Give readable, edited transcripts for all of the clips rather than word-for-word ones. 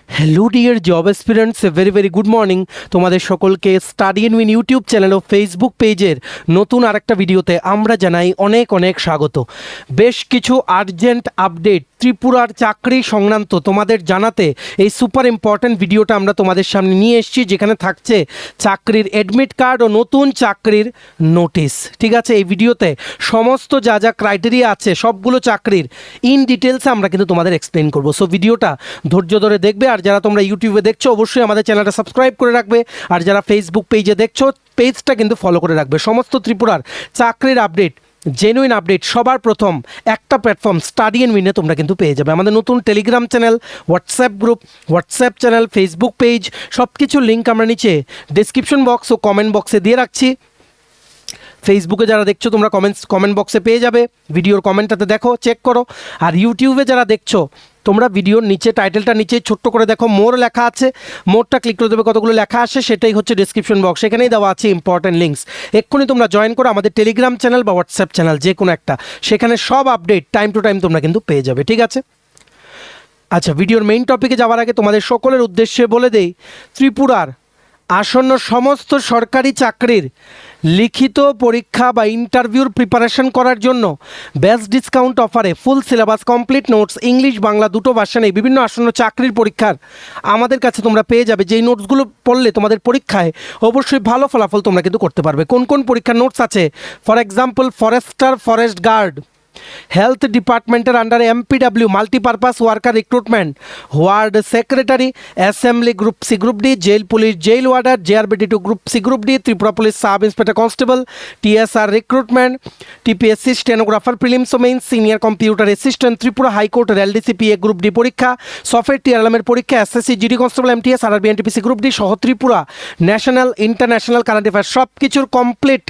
Hello dear job aspirants, very good morning. তোমাদের সকলকে study and win YouTube channel ও Facebook পেজের নতুন আরেকটা ভিডিওতে আমরা জানাই অনেক স্বাগত। বেশ কিছু আর্জেন্ট আপডেট ত্রিপুরার চাকরি সংক্রান্ত তোমাদের জানাতে এই সুপার ইম্পর্ট্যান্ট ভিডিওটা আমরা তোমাদের সামনে নিয়ে এসেছি, যেখানে থাকছে চাকরির অ্যাডমিট কার্ড ও নতুন চাকরির নোটিশ। ঠিক আছে, এই ভিডিওতে সমস্ত যা ক্রাইটেরিয়া আছে সবগুলো চাকরির ইন ডিটেলসে আমরা কিন্তু তোমাদের এক্সপ্লেন করবো। সো ভিডিওটা ধৈর্য ধরে দেখবে। আর যারা তোমরা ইউটিউবে দেখছো অবশ্যই আমাদের চ্যানেলটা সাবস্ক্রাইব করে রাখবে, আর যারা ফেসবুক পেজে দেখছো পেজটা কিন্তু ফলো করে রাখবে। সমস্ত ত্রিপুরার চাকরির আপডেট, জেনুইন আপডেট সবার প্রথম একটা প্ল্যাটফর্ম স্টাডি এন্ড উইনে তোমরা কিন্তু পেয়ে যাবে। আমাদের নতুন Telegram channel, WhatsApp group, WhatsApp channel, Facebook page সব কিছুর লিঙ্ক আমরা নিচে ডেসক্রিপশন বক্স ও কমেন্ট বক্সে দিয়ে রাখছি। ফেসবুকে যারা দেখছো তোমরা কমেন্ট বক্সে পেয়ে যাবে, ভিডিওর কমেন্টটাতে দেখো, চেক করো। আর ইউটিউবে যারা দেখছো তোমরা ভিডিওর নিচে টাইটেলটা নিচে ছোট্ট করে দেখো, মোর লেখা আছে, মোরটা ক্লিক করে দেবে, কতগুলো লেখা আসে সেটাই হচ্ছে ডেসক্রিপশন বক্স, সেখানেই দেওয়া আছে ইম্পর্টেন্ট লিঙ্কস। এক্ষুনি তোমরা জয়েন করো আমাদের টেলিগ্রাম চ্যানেল বা হোয়াটসঅ্যাপ চ্যানেল, যে কোনো একটা, সেখানে সব আপডেট টাইম টু টাইম তোমরা কিন্তু পেয়ে যাবে। ঠিক আছে, আচ্ছা, ভিডিওর মেইন টপিকে যাওয়ার আগে তোমাদের সকলের উদ্দেশ্যে বলে দেই, ত্রিপুরার আসন্ন সমস্ত সরকারি চাকরির লিখিত পরীক্ষা বা ইন্টারভিউর প্রিপারেশন করার জন্য বেস্ট ডিসকাউন্ট অফারে full syllabus, complete notes, English Bangla দুটো ভার্সনে বিভিন্ন আসন্ন চাকরির পরীক্ষার আমাদের কাছে তোমরা পেয়ে যাবে। যেই নোটসগুলো পড়লে তোমাদের পরীক্ষায় অবশ্যই ভালো ফলাফল তোমরা কিন্তু করতে পারবে। কোন কোন পরীক্ষার নোটস আছে? For example, forester, forest guard, health ডিপার্টমেন্টের আন্ডারে MPW multipurpose worker recruitment, ward secretary, assembly group C group D, jail police jail warder, জেআরবিডি2 group C group D, Tripura police sub inspector constable, TSR recruitment, TPSC stenographer prelims ও mains, senior computer assistant, Tripura high court LDCP A group D পরীক্ষা, software টিআরএমের পরীক্ষা, SSC GD constable, MTS, RRB NTPC group D সহ Tripura national international current affairs সব কিছুর complete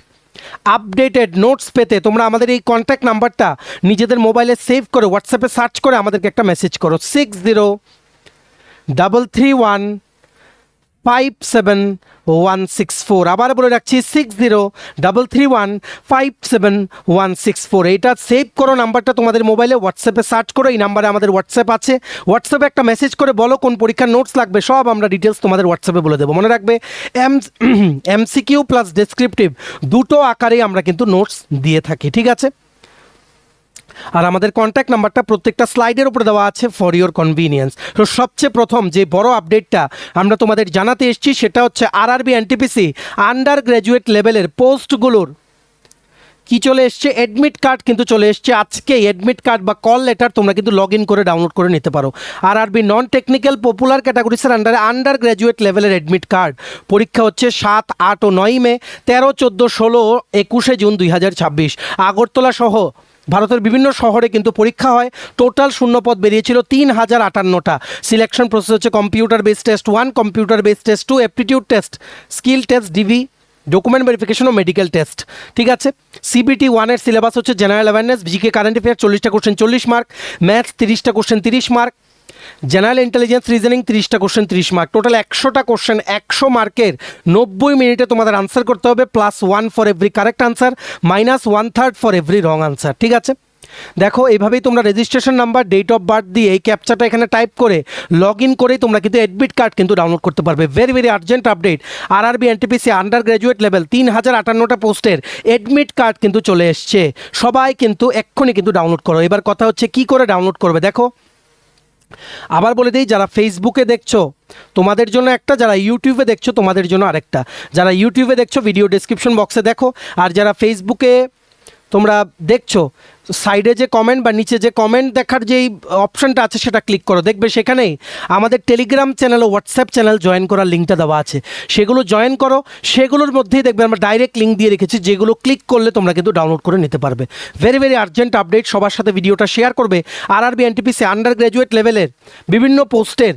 updated notes পেতে তোমরা আমাদের এই কন্ট্যাক্ট নাম্বারটা নিজেদের মোবাইলে সেভ করে হোয়াটসঅ্যাপে সার্চ করে আমাদেরকে একটা মেসেজ করো, 6033157164। আবার বলে রাখছি, 6033157164। এইটা সেভ করো নাম্বারটা তোমাদের মোবাইলে, হোয়াটসঅ্যাপে সার্চ করো, এই নাম্বারে আমাদের হোয়াটসঅ্যাপ আছে। হোয়াটসঅ্যাপে একটা মেসেজ করে বলো কোন পরীক্ষার নোটস লাগবে, সব আমরা ডিটেলস তোমাদের হোয়াটসঅ্যাপে বলে দেবো। মনে রাখবে, এমসিকিউ প্লাস ডেসক্রিপটিভ দুটো আকারেই আমরা কিন্তু নোটস দিয়ে থাকি। ঠিক আছে, আর আমাদের কন্ট্যাক্ট নাম্বারটা প্রত্যেকটা স্লাইডের উপরে দেওয়া আছে ফর ইওর কনভিনিয়েন্স। তো সবচেয়ে প্রথম যে বড় আপডেটটা আমরা তোমাদের জানাতে এসেছি সেটা হচ্ছে আরআরবি এনটিপিসি আন্ডার গ্র্যাজুয়েট লেভেলের পোস্টগুলোর কি চলে এসছে, অ্যাডমিট কার্ড কিন্তু চলে এসছে আজকে। অ্যাডমিট কার্ড বা কল লেটার তোমরা কিন্তু লগ ইন করে ডাউনলোড করে নিতে পারো। আরআরবি নন টেকনিক্যাল পপুলার ক্যাটাগরিসের আন্ডারে আন্ডার গ্র্যাজুয়েট লেভেলের অ্যাডমিট কার্ড পরীক্ষা হচ্ছে 7, 8 ও 9 মে, 13, 14, 16, 21 জুন 2026 আগরতলা সহ ভারতের বিভিন্ন শহরে কিন্তু পরীক্ষা হয়। টোটাল শূন্যপদ বেরিয়েছিল 3058টা। সিলেকশন প্রসেস হচ্ছে computer base test 1, computer base test 2, aptitude test, skill test, DV, document verification ও মেডিকেল টেস্ট। ঠিক আছে, সিবিটি 1-এর সিলেবাস হচ্ছে general awareness, GK current affair 40টা কোশ্চেন 40 মার্ক, ম্যাথস 30টা question 30 mark, general intelligence reasoning 30টা question 30 mark. Total 100টা question 100 মার্কের 90 মিনিটে তোমাদের আনসার করতে হবে, +1 for every correct answer, -1/3 for every wrong answer. ঠিক আছে, দেখো এইভাবেই তোমরা registration number, date of birth দিয়ে এই ক্যাপচাটা এখানে টাইপ করে লগ ইন করেই তোমরা কিন্তু অ্যাডমিট কার্ড কিন্তু ডাউনলোড করতে পারবে। Very urgent update, RRB NTPC under graduate level 3058টা পোস্টের অ্যাডমিট কার্ড কিন্তু চলে এসছে। সবাই কিন্তু এক্ষুনি কিন্তু ডাউনলোড করো। এবার কথা হচ্ছে কি করে ডাউনলোড করবে। দেখো আবার বলে দিই, যারা ফেসবুকে দেখছো তোমাদের জন্য একটা, যারা ইউটিউবে দেখছো তোমাদের জন্য আরেকটা। যারা ইউটিউবে দেখছো ভিডিও ডেসক্রিপশন বক্সে দেখো, আর যারা ফেসবুকে তোমরা দেখছো সাইডে যে কমেন্ট বা নিচে যে কমেন্ট দেখার যেই অপশানটা আছে সেটা ক্লিক করো, দেখবে সেখানেই আমাদের টেলিগ্রাম চ্যানেল ও হোয়াটসঅ্যাপ চ্যানেল জয়েন করার লিঙ্কটা দেওয়া আছে। সেগুলো জয়েন করো, সেগুলোর মধ্যেই দেখবে আমরা ডাইরেক্ট লিঙ্ক দিয়ে রেখেছি, যেগুলো ক্লিক করলে তোমরা কিন্তু ডাউনলোড করে নিতে পারবে। ভেরি আর্জেন্ট আপডেট, সবার সাথে ভিডিওটা শেয়ার করবে। আরআরবি এনটিপিসি আন্ডার গ্র্যাজুয়েট লেভেলের বিভিন্ন পোস্টের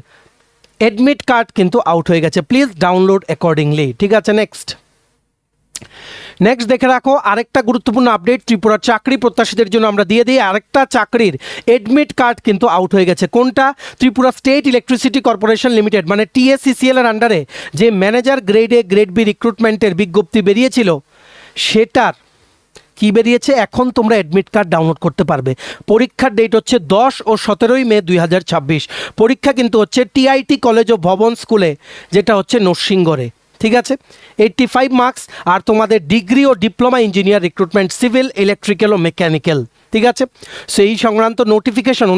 অ্যাডমিট কার্ড কিন্তু আউট হয়ে গেছে, প্লিজ ডাউনলোড অ্যাকর্ডিংলি। ঠিক আছে, নেক্সট দেখে রাখো আরেকটা গুরুত্বপূর্ণ আপডেট ত্রিপুরার চাকরি প্রত্যাশীদের জন্য আমরা দিয়ে দিই। আরেকটা চাকরির অ্যাডমিট কার্ড কিন্তু আউট হয়ে গেছে। কোনটা? Tripura state electricity corporation limited মানে টিএসসিসিএল এর আন্ডারে যে manager grade A grade B রিক্রুটমেন্টের বিজ্ঞপ্তি বেরিয়েছিল সেটার কি বেরিয়েছে, এখন তোমরা অ্যাডমিট কার্ড ডাউনলোড করতে পারবে। পরীক্ষার ডেট হচ্ছে 10 ও 17 মে 2026। পরীক্ষা কিন্তু হচ্ছে টিআইটি কলেজ ও ভবন স্কুলে, যেটা হচ্ছে নরসিংগড়ে। ঠিক আছে, 85 মার্কস। আর তোমাদের ডিগ্রি ও diploma engineer recruitment, civil, electrical ও মেকানিক্যাল। ঠিক আছে, সেই সংক্রান্ত নোটিফিকেশন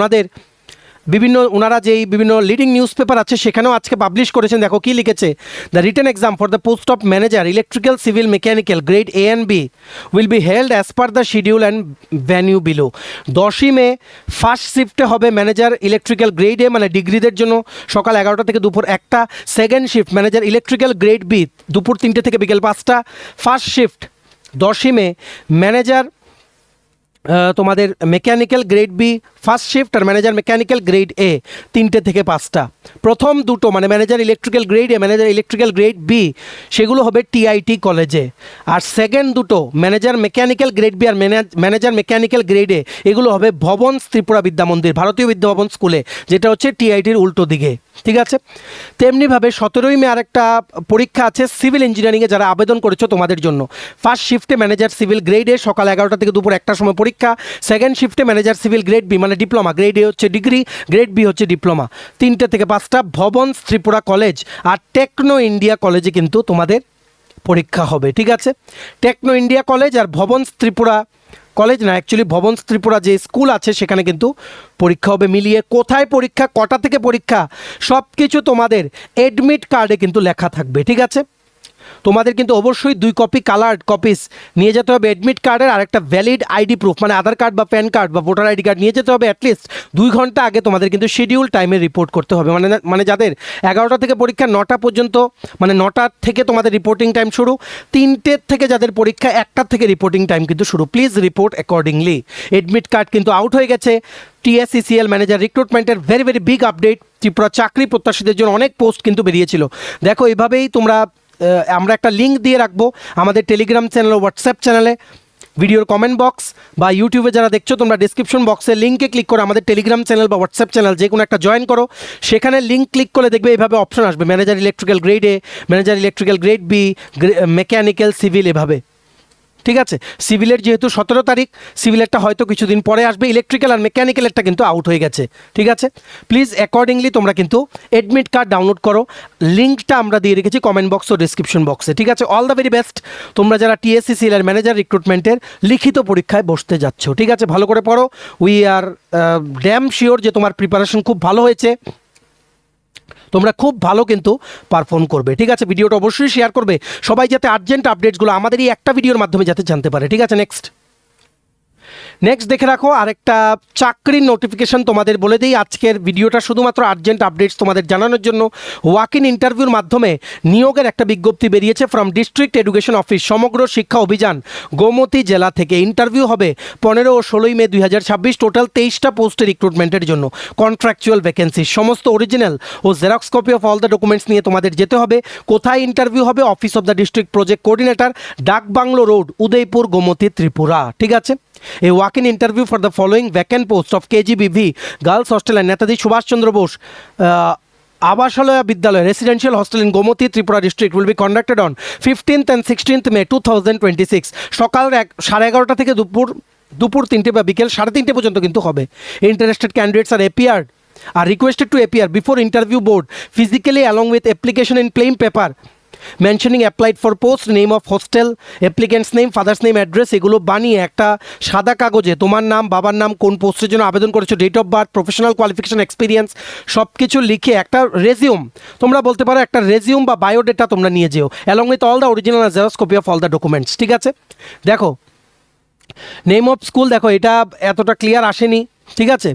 ওনারা যেই বিভিন্ন লিডিং নিউজ পেপার আছে সেখানেও আজকে পাবলিশ করেছেন। দেখো কি লিখেছে, the written exam for the post of manager electrical, civil, mechanical grade A and B will be held as per the schedule and venue below. 10ই মে ফার্স্ট শিফটে হবে ম্যানেজার ইলেকট্রিক্যাল গ্রেড এ, মানে ডিগ্রিদের জন্য সকাল 11টা থেকে দুপুর 1টা। Second shift manager electrical grade B দুপুর 3টে থেকে বিকেল 5টা। ফার্স্ট শিফট 10ই মে ম্যানেজার তোমাদের mechanical grade B first shift, আর ম্যানেজার মেকানিক্যাল গ্রেড এ 3টে থেকে 5টা। প্রথম দুটো মানে manager electrical grade A, manager electrical grade B, সেগুলো হবে টিআইটি কলেজে। আর সেকেন্ড দুটো ম্যানেজার মেকানিক্যাল গ্রেড বি আর ম্যানেজার মেকানিক্যাল গ্রেড এ, এগুলো হবে ভবন ত্রিপুরা বিদ্যা মন্দির, ভারতীয় বিদ্যাভবন স্কুলে, যেটা হচ্ছে টিআইটির উল্টো দিকে। ঠিক আছে, তেমনিভাবে 17ই মে আরেকটা পরীক্ষা আছে সিভিল ইঞ্জিনিয়ারিংয়ে, যারা আবেদন করেছো তোমাদের জন্য। ফার্স্ট শিফটে ম্যানেজার সিভিল গ্রেড এ সকাল 11টা থেকে দুপুর 1টার সময় পরীক্ষা। সেকেন্ড শিফটে ম্যানেজার সিভিল গ্রেড বি মানে ডিপ্লোমা, গ্রেড এ হচ্ছে ডিগ্রি, গ্রেড বি হচ্ছে ডিপ্লোমা, 3টে থেকে 5টা। ভবন ত্রিপুরা কলেজ আর টেকনো ইন্ডিয়া কলেজে কিন্তু তোমাদের পরীক্ষা হবে। ঠিক আছে, টেকনো ইন্ডিয়া কলেজ আর ভবন ত্রিপুরা কলেজ না, অ্যাকচুয়ালি ভবন ত্রিপুরা যে স্কুল আছে সেখানে কিন্তু পরীক্ষা হবে। মিলিয়ে কোথায় পরীক্ষা, কটা থেকে পরীক্ষা, সব কিছু তোমাদের অ্যাডমিট কার্ডে কিন্তু লেখা থাকবে। ঠিক আছে, তোমাদের কিন্তু অবশ্যই 2 কপি কালার্ড কপিস নিয়ে যেতে হবে অ্যাডমিট কার্ডের, আর একটা ভ্যালিড আইডি প্রুফ মানে আধার কার্ড বা প্যান কার্ড বা ভোটার আইডি কার্ড নিয়ে যেতে হবে। অ্যাটলিস্ট 2 ঘন্টা আগে তোমাদের কিন্তু শিডিউল টাইমে রিপোর্ট করতে হবে। মানে যাদের 11টা থেকে পরীক্ষা 9টা পর্যন্ত, মানে 9টা থেকে তোমাদের রিপোর্টিং টাইম শুরু, 3টে থেকে যাদের পরীক্ষা 1টা থেকে রিপোর্টিং টাইম কিন্তু শুরু। Please report accordingly. Admit card কিন্তু আউট হয়ে গেছে। টিএসসিসিএল ম্যানেজার রিক্রুটমেন্টের ভেরি বিগ আপডেট। ত্রিপুরা চাকরি প্রত্যাশীদের জন্য অনেক পোস্ট কিন্তু বেরিয়েছিল। দেখো এইভাবেই তোমরা, আমরা একটা লিঙ্ক দিয়ে রাখবো আমাদের টেলিগ্রাম চ্যানেল ও হোয়াটসঅ্যাপ চ্যানেলে। ভিডিওর কমেন্ট বক্স বা ইউটিউবে যারা দেখছো তোমরা ডিসক্রিপশন বক্সের লিঙ্কে ক্লিক করে আমাদের টেলিগ্রাম চ্যানেল বা হোয়াটসঅ্যাপ চ্যানেল যে কোনো একটা জয়েন করো। সেখানে লিঙ্ক ক্লিক করে দেখবে এইভাবে অপশন আসবে, manager electrical grade A, manager electrical grade B, mechanical, civil, এভাবে। ঠিক আছে, সিভিলের যেহেতু 17 তারিখ, সিভিলেরটা হয়তো কিছুদিন পরে আসবে, ইলেকট্রিক্যাল আর মেকানিক্যালেরটা কিন্তু আউট হয়ে গেছে। ঠিক আছে, প্লিজ অ্যাকর্ডিংলি তোমরা কিন্তু অ্যাডমিট কার্ড ডাউনলোড করো। লিঙ্কটা আমরা দিয়ে রেখেছি কমেন্ট বক্স ও ডিসক্রিপশন বক্সে। ঠিক আছে, অল দ্য ভেরি বেস্ট তোমরা যারা টিএসসিসিএল এর ম্যানেজার রিক্রুটমেন্টের লিখিত পরীক্ষায় বসতে যাচ্ছ। ঠিক আছে, ভালো করে পড়ো। উই আর ড্যাম শিওর যে তোমার প্রিপারেশন খুব ভালো হয়েছে, তোমরা খুব ভালো কিন্তু পারফর্ম করবে। ঠিক আছে, ভিডিওটা অবশ্যই শেয়ার করবে সবাই, যাতে আর্জেন্ট আপডেটসগুলো আমাদের এই একটা ভিডিওর মাধ্যমে যাতে জানতে পারে। ঠিক আছে, নেক্সট দেখে রাখো আরেকটা চাকরির নোটিফিকেশন তোমাদের বলে দিই। আজকের ভিডিওটা শুধুমাত্র আর্জেন্ট আপডেটস তোমাদের জানানোর জন্য। ওয়াক ইন ইন্টারভিউর মাধ্যমে নিয়োগের একটা বিজ্ঞপ্তি বেরিয়েছে ফ্রম ডিস্ট্রিক্ট এডুকেশন অফিস, সমগ্র শিক্ষা অভিযান, গোমতী জেলা থেকে। ইন্টারভিউ হবে 15 ও 16 মে 2026। টোটাল 23টা পোস্টের রিক্রুটমেন্টের জন্য কন্ট্রাকচুয়াল ভ্যাকেন্সি। সমস্ত অরিজিনাল ও xerox copy of all the documents নিয়ে তোমাদের যেতে হবে। কোথায় ইন্টারভিউ হবে? Office of the district project coordinator, Dak Bungalow road, Udaipur, Gomati, Tripura. ঠিক আছে, A walk-in interview for the following vacant post of KGBV Girls Hostel and Netaji Subhash Chandra Bose Abasalaya Vidyalaya Residential Hostel in Gomoti, Tripura district will be conducted on 15th and 16th May 2026 সকাল 11:30 থেকে দুপুর 3টে বা বিকেল 3:30 পর্যন্ত কিন্তু হবে। Interested candidates are requested to appear before interview board physically along with application in plain paper mentioning applied for post, name of hostel, applicant's name, father's name, address, এগুলো বানিয়ে একটা সাদা কাগজে তোমার নাম, বাবার নাম, কোন পোস্টের জন্য আবেদন করেছো, date of birth, professional qualification, experience সব কিছু লিখে একটা রেজিউম, তোমরা বলতে পারো একটা রেজিউম বা বায়োডেটা তোমরা নিয়ে যেও along with all the original and xerox copy of all the documents। ঠিক আছে, দেখো নেম অফ স্কুল, দেখো এটা এতটা ক্লিয়ার আসেনি। ঠিক আছে,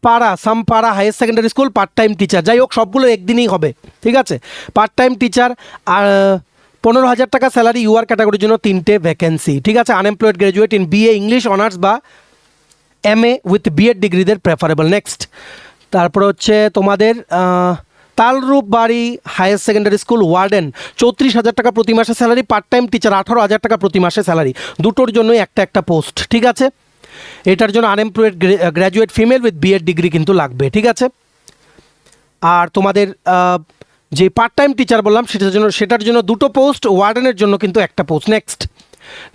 Para higher secondary school, part time teacher, যাই হোক সবগুলো একদিনই হবে। ঠিক আছে, পার্ট টাইম টিচার আর 15,000 টাকা স্যালারি, ইউআর ক্যাটাগরির জন্য 3টে ভ্যাকেন্সি। ঠিক আছে, unemployed graduate in BA English honours বা এমএ উইথ বিএড ডিগ্রিদের প্রেফারেবল। নেক্সট, তারপর হচ্ছে তোমাদের তালরূপ বাড়ি হায়ার সেকেন্ডারি স্কুল ওয়ার্ডেন, 34,000 টাকা প্রতি মাসে স্যালারি, পার্ট টাইম টিচার 18,000 টাকা প্রতি মাসে স্যালারি, দুটোর জন্যই একটা পোস্ট। ঠিক আছে, এটার জন্য unemployed graduate female with BEd degree কিন্তু লাগবে। ঠিক আছে, আর তোমাদের যে পার্ট টাইম টিচার বললাম সেটার জন্য দুটো পোস্ট, ওয়ার্ডেনের জন্য কিন্তু একটা পোস্ট। নেক্সট,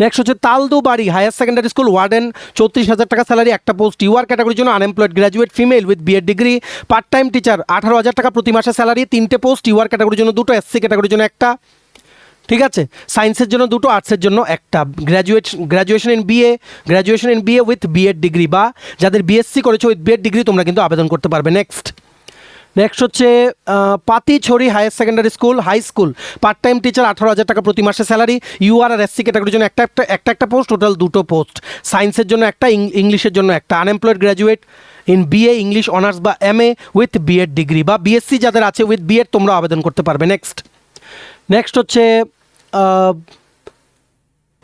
নেক্সট হচ্ছে তালদুবাড়ি হায়ার সেকেন্ডারি স্কুল ওয়ার্ডেন 34,000 টাকা স্যালারি, একটা পোস্ট। ইউআর ক্যাটাগরির জন্য unemployed graduate female with BEd degree, part time teacher 18,000 টাকা প্রতি মাসে স্যালারি, 3টে পোস্ট। ইউআর ক্যাটাগরির জন্য 2টো, এসসি ক্যাটাগরির জন্য একটা, ঠিক আছে। সায়েন্সের জন্য 2টো, আর্টসের জন্য একটা। Graduation in BA with BEd degree, বা যাদের বিএসসি করেছে উইথ বিএড ডিগ্রি তোমরা কিন্তু আবেদন করতে পারবে। নেক্সট হচ্ছে Patichhari higher secondary school high school, part time teacher 18,000 টাকা প্রতি মাসে স্যালারি। ইউআর আর এসসি ক্যাটাগরির জন্য একটা পোস্ট, টোটাল 2টো পোস্ট। সায়েন্সের জন্য একটা, ইংলিশের জন্য একটা। Unemployed graduate in BA English honours বা এমএ উইথ বিএড ডিগ্রি, বা বিএসসি যাদের আছে উইথ বিএড তোমরা আবেদন করতে পারবে। নেক্সট হচ্ছে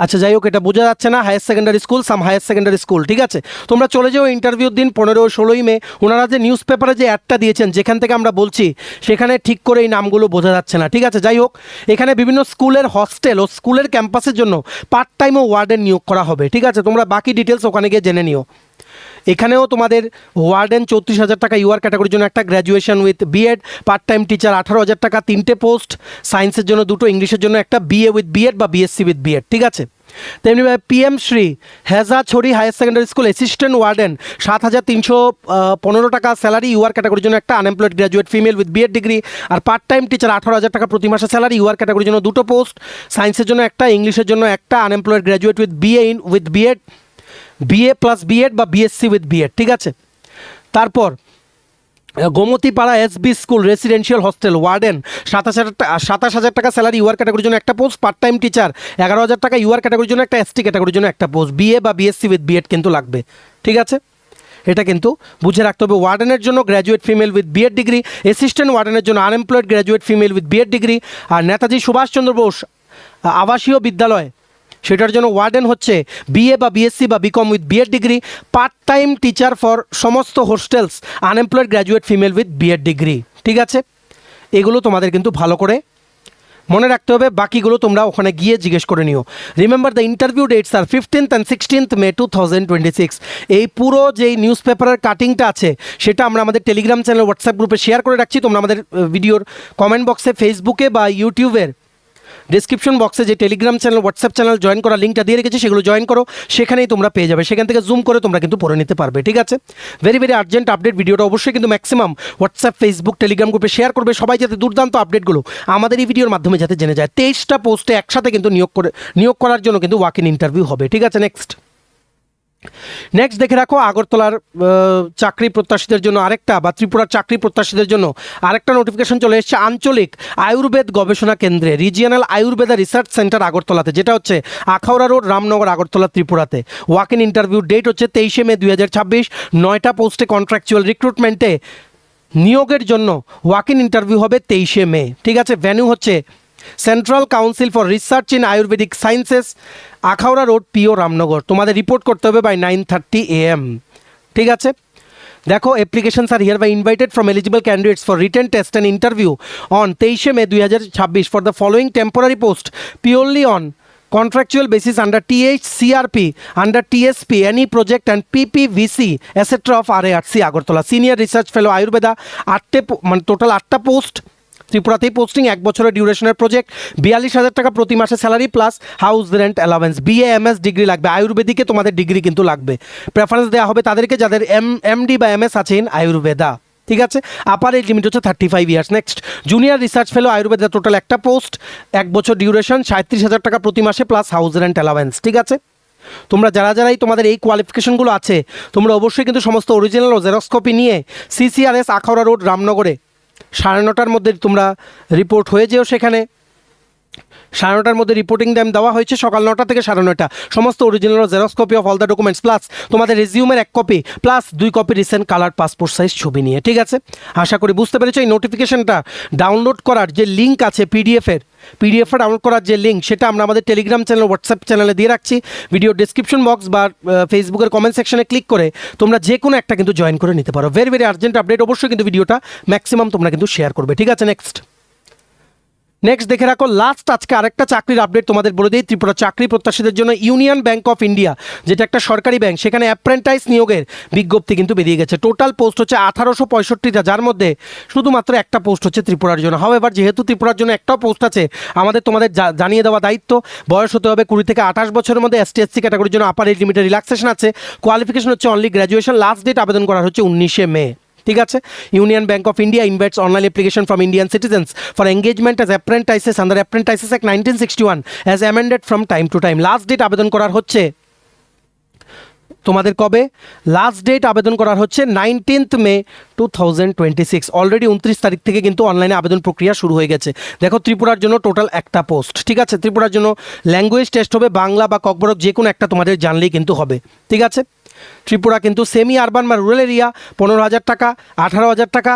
আচ্ছা যাই হোক, এটা বোঝা যাচ্ছে না। হায়ার সেকেন্ডারি স্কুল, সাম হায়ার সেকেন্ডারি স্কুল, ঠিক আছে। তোমরা চলে যাও ইন্টারভিউর দিন 15-16 মে। ওনারা যে নিউজ পেপারে যে অ্যাডটা দিয়েছেন যেখান থেকে আমরা বলছি, সেখানে ঠিক করে এই নামগুলো বোঝা যাচ্ছে না, ঠিক আছে। যাই হোক, এখানে বিভিন্ন স্কুলের হস্টেল ও স্কুলের ক্যাম্পাসের জন্য পার্ট টাইম ও ওয়ার্ডেন নিয়োগ করা হবে, ঠিক আছে। তোমরা বাকি ডিটেলস ওখানে গিয়ে জেনে নিও। এখানেও তোমাদের ওয়ার্ডেন 34,000 টাকা, ইউআর ক্যাটাগরির জন্য একটা, graduation with B Ed, part time teacher 18,000 টাকা, 3টে পোস্ট। সায়েন্সের জন্য 2টো, ইংলিশের জন্য একটা, বিএ উইথ বিএড বা বিএসসি উইথ বিএড, ঠিক আছে। তেমনি PM Shri Hejachhari higher secondary school assistant warden 7,315 টাকা স্যালারি, ইউআর ক্যাটাগরির জন্য একটা, unemployed graduate female with BEd degree. আর পার্ট টাইম টিচার 18,000 টাকা প্রতি মাসে স্যালারি, ইউআর ক্যাটাগরির জন্য 2টো পোস্ট। সায়েন্সের জন্য একটা, ইংলিশের জন্য একটা, unemployed graduate with BA plus BEd বা বিএসসি উইথ বিএড, ঠিক আছে। তারপর Gomatipara SB school residential hostel warden 27,000 টাকা স্যালারি, ইউআর ক্যাটাগরির জন্য একটা পোস্ট। পার্ট টাইম টিচার 11,000 টাকা, ইউআর ক্যাটাগরির জন্য একটা, এসটি ক্যাটাগরির জন্য একটা পোস্ট। বিএ বা বিএসসি উইথ বিএড কিন্তু লাগবে, ঠিক আছে। এটা কিন্তু বুঝে রাখতে হবে। ওয়ার্ডেনের জন্য graduate female with BEd degree, assistant ওয়ার্ডেনের জন্য unemployed graduate female with BEd degree. আর নেতাজি সুভাষচন্দ্র বোস আবাসীয় বিদ্যালয়, সেটার জন্য ওয়ার্ডেন হচ্ছে বিএ বা বিএসসি বা BCom with BEd degree. Part time teacher for সমস্ত hostels, unemployed graduate female with BEd degree, ঠিক আছে। এগুলো তোমাদের কিন্তু ভালো করে মনে রাখতে হবে, বাকিগুলো তোমরা ওখানে গিয়ে জিজ্ঞেস করে নিও। Remember the interview dates are 15th and 16th May 2026। এই পুরো যেই নিউজ পেপারের কাটিংটা আছে সেটা আমরা আমাদের টেলিগ্রাম চ্যানেল, হোয়াটসঅ্যাপ গ্রুপে শেয়ার করে রাখছি। তোমরা আমাদের ভিডিওর কমেন্ট বক্সে, ফেসবুকে বা ইউটিউবের ডিসক্রিপশন বক্সে যে Telegram channel, WhatsApp channel join করা লিঙ্কটা দিয়ে রেখেছি, সেগুলো জয়েন করো, সেখানেই তোমরা পেয়ে যাবে। সেখান থেকে জুম করে তোমরা কিন্তু পড়ে নিতে পারবে, ঠিক আছে। ভেরি আর্জেন্ট আপডেট ভিডিওটা অবশ্যই কিন্তু ম্যাক্সিমাম হোয়াটসঅ্যাপ, ফেসবুক, টেলিগ্রাম গ্রুপে শেয়ার করবে সবাই, যাতে দুর্দান্ত আপডেটগুলো আমাদের এই ভিডিওর মাধ্যমে যাতে জেনে যায়। 23টা পোস্টে একসাথে কিন্তু নিয়োগ করার জন্য কিন্তু ওয়াক ইন ইন্টারভিউ হবে, ঠিক আছে। নেক্সট দেখে রাখো, আগরতলার চাকরি প্রত্যাশীদের জন্য আরেকটা, বা ত্রিপুরার চাকরি প্রত্যাশীদের জন্য আরেকটা নোটিফিকেশন চলে এসেছে। আঞ্চলিক আয়ুর্বেদ গবেষণা কেন্দ্রে, রিজিয়নাল আয়ুর্বেদা রিসার্চ সেন্টার আগরতলাতে, যেটা হচ্ছে আখাউড়া রোড, রামনগর, আগরতলা, ত্রিপুরাতে। ওয়াক ইন ইন্টারভিউ ডেট হচ্ছে 23 মে 2026। 9টা পোস্টে কন্ট্রাকচুয়াল রিক্রুটমেন্টে নিয়োগের জন্য ওয়াক ইন ইন্টারভিউ হবে 23 মে, ঠিক আছে। ভেন্যু হচ্ছে Central Council for Research in Ayurvedic Sciences, Akhaura Road, PO, Ramnagar. তোমাদের রিপোর্ট করতে হবে বাই 9:30 AM, ঠিক আছে। দেখো, applications are hereby invited from eligible candidates for written test and interview on 23 May 2026 for the following temporary post purely on contractual basis under THCRP, under TSP, any project and PPVC, etc. of RARC Agartala. Senior research fellow Ayurveda, 8টে মানে total 8টা post. ত্রিপুরাতেই posting, 1 বছরের ডিউরেশনের project, 42,000 টাকা প্রতি মাসে salary plus house rent allowance. BAMS degree লাগবে, আয়ুর্বেদিকে তোমাদের ডিগ্রি কিন্তু লাগবে। প্রেফারেন্স দেওয়া হবে তাদেরকে যাদের এমডি বা এমএস আছে ইন আয়ুর্বেদা, ঠিক আছে। আপার এজ লিমিট হচ্ছে 35 years. Next, junior research fellow Ayurveda, total 1টা পোস্ট, 1 বছর ডিউরেশন, 37,000 টাকা প্রতি মাসে প্লাস হাউস রেন্ট অ্যালাওয়েন্স, ঠিক আছে। তোমরা যারাই তোমাদের এই কোয়ালিফিকেশনগুলো আছে, তোমরা অবশ্যই কিন্তু সমস্ত অরিজিনাল ও জেরক্স কপি নিয়ে CCRS আখাউড়া রোড, রামনগরে 9:30 মধ্যে তোমরা রিপোর্ট হয়ে যেও। সেখানে 9:30 মধ্যে রিপোর্টিং টাইম দেওয়া হয়েছে, সকাল 9টা থেকে 9:30। সমস্ত original xerox copy of all the documents plus তোমাদের রেজিউমের 1 copy plus 2 copy recent colour passport size ছবি নিয়ে, ঠিক আছে। আশা করি বুঝতে পেরেছো। এই নোটিফিকেশনটা ডাউনলোড করার যে লিঙ্ক আছে, পিডিএফের ডাউনলোড করার যে লিঙ্ক, সেটা আমরা আমাদের টেলিগ্রাম চ্যানেল, হোয়াটসঅ্যাপ চ্যানেলে দিয়ে রাখছি। ভিডিও ডিসক্রিপশন বক্স বা ফেসবুকের কমেন্ট সেকশনে ক্লিক করে তোমরা যে কোনো একটা কিন্তু জয়েন করে নিতে পারো। ভেরি আর্জেন্ট আপডেট, অবশ্যই কিন্তু ভিডিওটা ম্যাক্সিমাম তোমরা কিন্তু শেয়ার করবে, ঠিক আছে। নেক্সট দেখে রাখো লাস্ট আজকে আরেকটা চাকরির আপডেট তোমাদের বলে দিই। ত্রিপুরা চাকরি প্রত্যাশীদের জন্য ইউনিয়ন ব্যাংক অফ ইন্ডিয়া, যেটা একটা সরকারি ব্যাংক, সেখানে অ্যাপ্রেন্টাইজ নিয়োগের বিজ্ঞপ্তি কিন্তু বেরিয়ে গেছে। টোটাল পোস্ট হচ্ছে 1865টা, যার মধ্যে শুধুমাত্র একটা পোস্ট হচ্ছে ত্রিপুরার জন্য। হাও এবার যেহেতু ত্রিপুরার জন্য একটাও পোস্ট আছে, আমাদের তোমাদের জানিয়ে দেওয়া দায়িত্ব। বয়স হতে হবে 20 থেকে 28 বছরের মধ্যে। ST SC ক্যাটাগরির জন্য আপার এজ লিমিটের রিল্যাক্সেশন আছে। কোয়ালিফিকেশন হচ্ছে অনলি গ্র্যাজুয়েশন। লাস্ট ডেট আবেদন করার হচ্ছে 19শে মে। ঠিক আছে। Union Bank of India invites online application from Indian citizens for engagement as apprentices under Apprentices Act 1961 as amended from time to time. Last date আবেদন করার হচ্ছে তোমাদের কবে? লাস্ট ডেট আবেদন করার হচ্ছে 19th মে 2026। অলরেডি 29 তারিখ থেকে কিন্তু অনলাইনে আবেদন প্রক্রিয়া শুরু হয়ে গেছে। দেখো ত্রিপুরার জন্য টোটাল একটা পোস্ট। ঠিক আছে। ত্রিপুরার জন্য ল্যাঙ্গুয়েজ টেস্ট হবে, বাংলা বা ককবরক যে কোনো একটা তোমাদের জানলেই কিন্তু হবে। ঠিক আছে। ত্রিপুরা কিন্তু সেমি আরবান বা রুরাল এরিয়া 15,000 টাকা, 18,000 টাকা,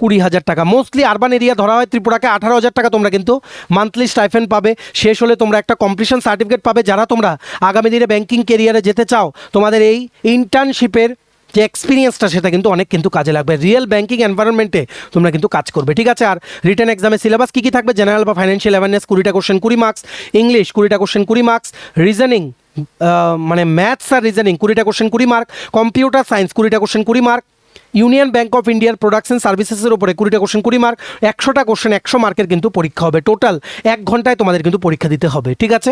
20,000 টাকা। মোস্টলি আরবান এরিয়া ধরা হয় ত্রিপুরাকে। 18,000 টাকা তোমরা কিন্তু মান্থলি স্টাইফেন্ড পাবে। শেষ হলে তোমরা একটা কমপ্লিশন সার্টিফিকেট পাবে। যারা তোমরা আগামী দিনে ব্যাংকিং কেরিয়ারে যেতে চাও, তোমাদের এই ইন্টার্নশিপের যে এক্সপিরিয়েন্সটা সেটা কিন্তু অনেক কিন্তু কাজে লাগবে। রিয়েল ব্যাংকিং এনভায়রনমেন্টে তোমরা কিন্তু কাজ করবে। ঠিক আছে। আর রিটেন এক্সামের সিলেবাস কী কী থাকবে? জেনারেল বা ফাইন্যান্সিয়াল অ্যাওয়ারনেস 20টা কোশ্চেন 20 মার্কস, ইংলিশ 20টা কোশ্চেন 20 মার্কস, রিজনিং মানে ম্যাথস আর রিজনিং 20টা কোশ্চেন 20 মার্ক, কম্পিউটার সায়েন্স 20টা question 20 mark, Union Bank of ইন্ডিয়ার প্রোডাকশন সার্ভিসেসের উপরে 20টা কোশ্চেন 20 মার্ক, 100টা কোশ্চেন 100 মার্কের কিন্তু পরীক্ষা হবে। টোটাল 1 ঘন্টায় তোমাদের কিন্তু পরীক্ষা দিতে হবে। ঠিক আছে।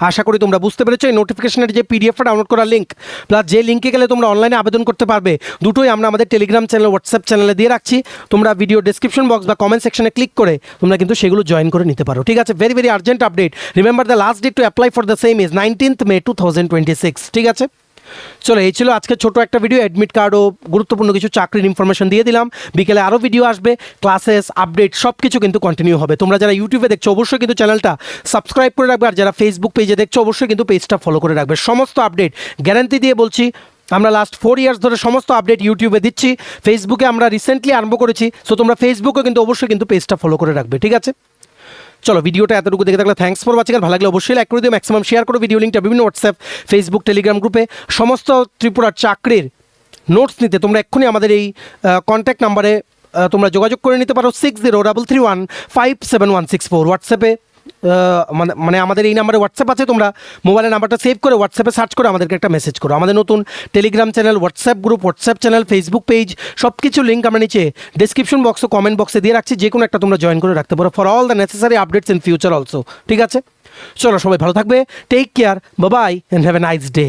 আশা করি তোমরা বুঝতে পেরেছো। এই নোটিফিকেশনের যে পিডিএফটা ডাউনলোড করার লিঙ্ক প্লাস যে লিঙ্কে গেলে তোমরা অনলাইনে আবেদন করতে পারবে, দুটোই আমরা আমাদের টেলিগ্রাম চ্যানেল, হোয়াটসঅ্যাপ চ্যানেলে দিয়ে রাখছি। তোমরা ভিডিও ডেসক্রিপশন বক্স বা কমেন্ট সেকশনে ক্লিক করে তোমরা কিন্তু সেগুলো জয়েন করে নিতে পারো। ঠিক আছে। Very very urgent update. Remember the last date to apply for the same is 19th May 2026। ঠিক আছে। চলো, এই ছিল আজকে ছোট একটা ভিডিও। অ্যাডমিট কার্ড ও গুরুত্বপূর্ণ কিছু চাকরির ইনফরমেশন দিয়ে দিলাম। বিকেলে আরও ভিডিও আসবে, ক্লাসেস, আপডেট সব কিছু কিন্তু কন্টিনিউ হবে। তোমরা যারা ইউটিউবে দেখছো অবশ্যই কিন্তু চ্যানেলটা সাবস্ক্রাইব করে রাখবে, আর যারা ফেসবুক পেজে দেখছো অবশ্যই কিন্তু পেজটা ফলো করে রাখবে। সমস্ত আপডেট গ্যারান্টি দিয়ে বলছি, আমরা লাস্ট 4 ইয়ার্স ধরে সমস্ত আপডেট ইউটিউবে দিচ্ছি। ফেসবুকে আমরা রিসেন্টলি আরম্ভ করেছি, সো তোমরা ফেসবুকে কিন্তু অবশ্যই কিন্তু পেজটা ফলো করে রাখবে। ঠিক আছে। চলো, ভিডিওটা এতটুকু দেখে থাকলে থ্যাঙ্কস ফর ওয়াচিং। আর ভালো লাগলে অবশ্যই লাইক করে দিও, ম্যাক্সিমাম শেয়ার করো ভিডিও লিঙ্কটা বিভিন্ন হোয়াটসঅ্যাপ, ফেসবুক, টেলিগ্রাম গ্রুপে। সমস্ত ত্রিপুরার চাকরির নোটস নিতে তোমরা এক্ষুনি আমাদের এই কন্ট্যাক্ট নাম্বারে তোমরা যোগাযোগ করে নিতে পারো 6033157164। হোয়াটসঅ্যাপে মানে আমাদের এই নাম্বারে হোয়াটসঅ্যাপ আছে। তোমরা মোবাইলের নাম্বারটা সেভ করে হোয়াটসঅ্যাপে সার্চ করে আমাদেরকে একটা মেসেজ করো। আমাদের নতুন Telegram channel, WhatsApp group, WhatsApp channel, Facebook page সব কিছু লিঙ্ক আমরা নিচে ডিসক্রিপশন বক্স ও কমেন্ট বক্সে দিয়ে রাখছি। যে কোনো একটা তোমরা জয়েন করে রাখতে পারো for all the necessary updates in future also. ঠিক আছে। চলো, সবাই ভালো থাকবে। Take care, bye bye, and have a nice day.